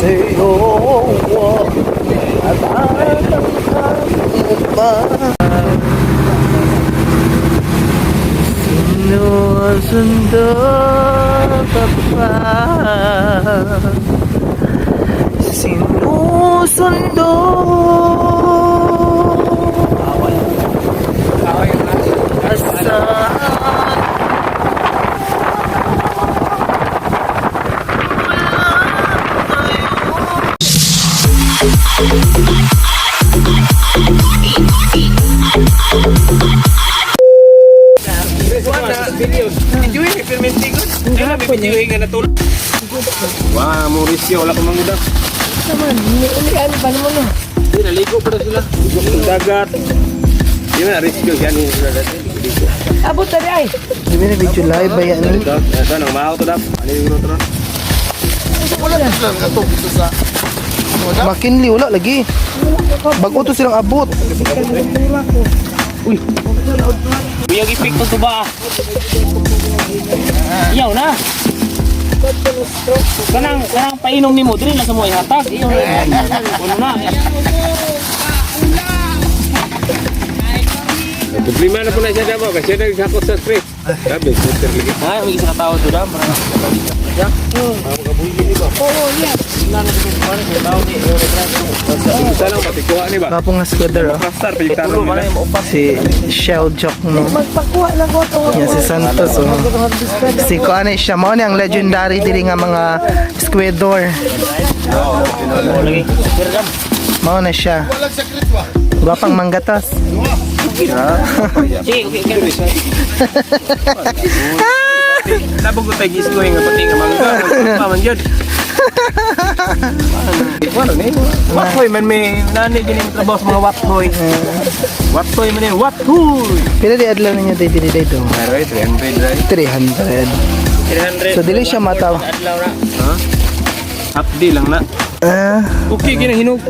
sa'yo at alam mo ba sinusundo ka pa, sinusundo wah, Mauricio, wala kang mangudak. naman, ano pa naman no? Hindi, naligo pa na sila. Ligo sa dagat. Hindi na, rescue yan yung sila dati. Abot tadi ay. Hindi na video live ba yan? Saan, ang mahaw to dap? Ano yung gruto ron? Makinli, wala lagi. Bago to silang abot. Uy! Buyag ipik to tuba. Iyaw na! Kanang painom ni mo, dili na sa mo ihatag. Iyaw na. Ano na? Problema na po na siya Davao kasi siya nagsakot sa street. Sabi, scooter lagi. Ay, may isang tao to dam. Isa lang patikuha ni ba? Kapong nga squatter oh. Si Shell Jock no. Magpakuha lang ko to. Yan si Santos oh. Si Kuane siya mo ang legendary diri nga mga squidor. Mao na siya. Gwapang manggatas. Nabog ko tayo giskoy nga pati nga mangga. Paman jud. Wala ni. Wathoy man may nani gini trabaho sa mga wathoy. Wathoy man ni wathoy. Pila di adlaw ninyo day diri dito? Right, 300. 300. So dili siya mataw. Adlaw na. Ha? Updi lang na. Okay gina hinog.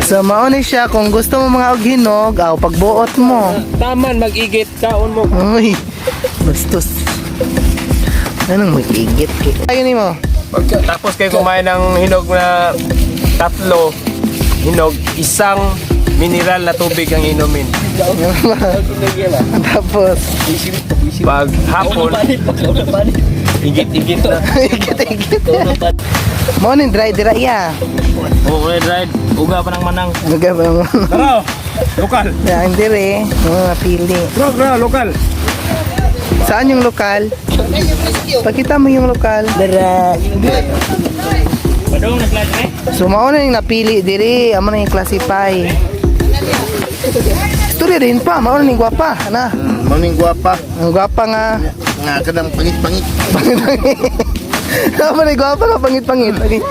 So mauni siya kung gusto mo mga og hinog, aw pagbuot mo. Taman mag-igit kaon mo. Uy. Bastos. Anong mag-igit? Ayun ni mo. Tapos kayo kumain ng hinog na 3 hinog, isang mineral na tubig ang inumin. Tapos Pag hapon, igit-igit na. igit-igit. Mo ni dry ya. Oo, red. Uga pa ng manang. Nagaba mo. Tara, lokal. Yang dire, mga pili. Bro, lokal. Saan yung lokal? Pakita mo yung lokal. Dara. Padong nag-live eh? So mauna yung napili diri, amo na yung classify. Storya din pa, mauna yung gwapa, na. Maning guwapa Ang gwapa nga. nga kadang pangit-pangit. Pangit-pangit. Amo na yung gwapa nga pangit-pangit. Okay.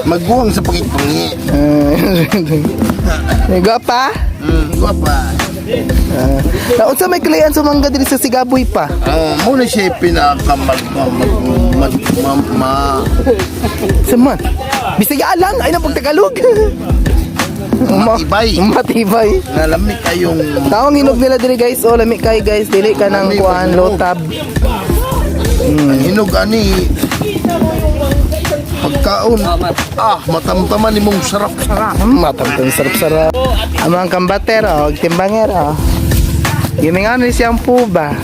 Magbuwang sa pangit-pangit. Yung gwapa? Guwapa. Taon sa may kalayan sumangga diri sa Sigaboy pa. Muna siya pinaka Saman. Bisag alang ay nang pagtagalog. matibay. Matibay. Nalamig kayong Taong hinog nila diri guys. Oh, lami kay guys. Dili ka nang kuan low tab. hinog ani. Pagkaon. Matamtaman imong sarap-sarap. Matamtang sarap-sarap. Ang mga kambater, timbangero. Yung mga ano siyang po ba?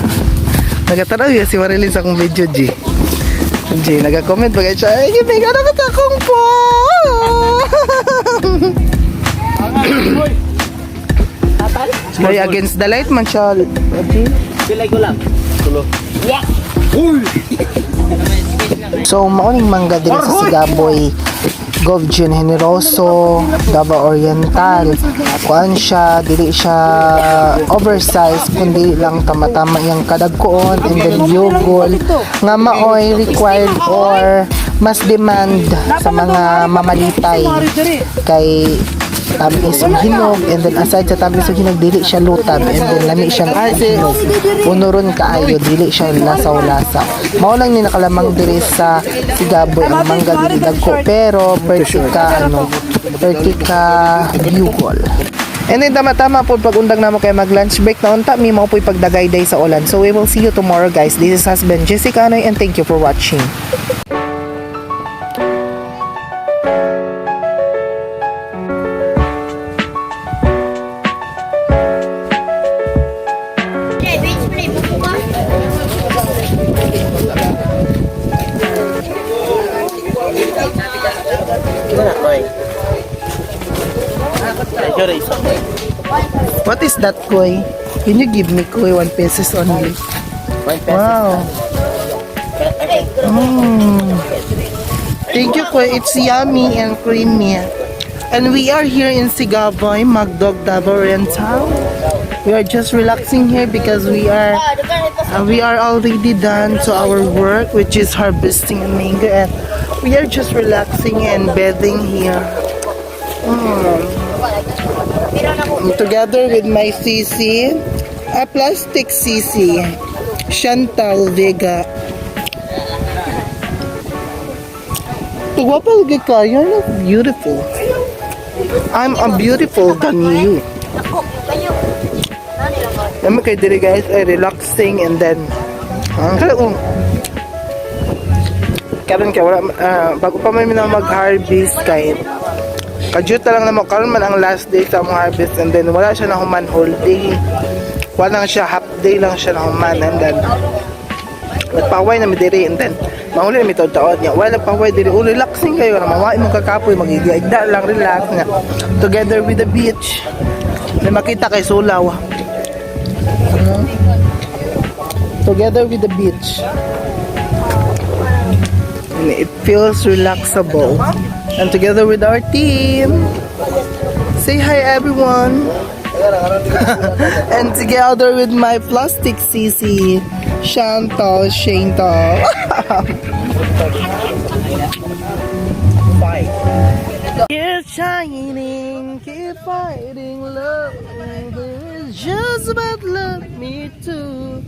Nagatanaw yun si Marilyn sa akong video, G. G, nag-comment ba kayo siya, ay, yung mga ano ka akong po! Kaya against the light man siya, G. Pilay ko lang. Tulo. Uy! So, mauning mangga din sa Sigaboy, Govgen Generoso, Davao Oriental. Kuan siya, dili siya oversized, kundi lang tama-tama yung kadagkoon, and then Byugol nga maoy required or mas demand sa mga mamalitay kay tamis ang hinog, and then aside sa tamis ang hinog, dili siya lutab, and then lami siyang hinog, unuron kaayo, dili siya lasaw-lasaw. Mao lang ni nakalamang diri sa Sigaboy ang mangga dili Dagko, pero pertika Byugol. And then tama-tama po pag undang namo kay mag lunch break na unta mi mao po'y pagdagayday sa ulan. So we will see you tomorrow guys. This is husband Jessica Anoy, and thank you for watching. What is that, Koy? Can you give me, Koy, 1 pesos only? 1 peso. Wow. Thank you, Koy. It's yummy and creamy. And we are here in Sigaboy, Magdog, Davao, Oriental. We are just relaxing here because we are already done to our work, which is harvesting Mangga, and we are just relaxing and bathing here. I'm together with my CC, a plastic CC, Chantal Vega. Guwapa lagi ka, you're not beautiful. I'm a beautiful than you. Naman kayo diri guys ay relaxing and then karon kay wala bago pa man mag-harvest kay kadyut na lang naman karon man ang last day sa among harvest and then wala siya na human whole day. Wala siya half day lang siya na human and then nagpaway na mi diri and then mahuli na mi taod niya wala paway diri relaxing kayo na mawai mo kakapoy magigda lang relax nga together with the beach na makita kay Sulaw. Together with the beach and it feels relaxable and together with our team. Say hi everyone. And together with my plastic CC Chantal. Keep shining, keep fighting, love is just about love me too.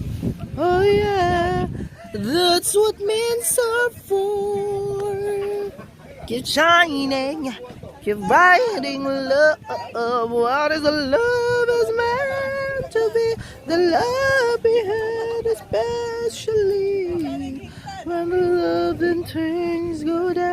Oh yeah, that's what men are for. Keep shining, keep fighting, love. What is the love is meant to be? The love we had especially when the love and things go down.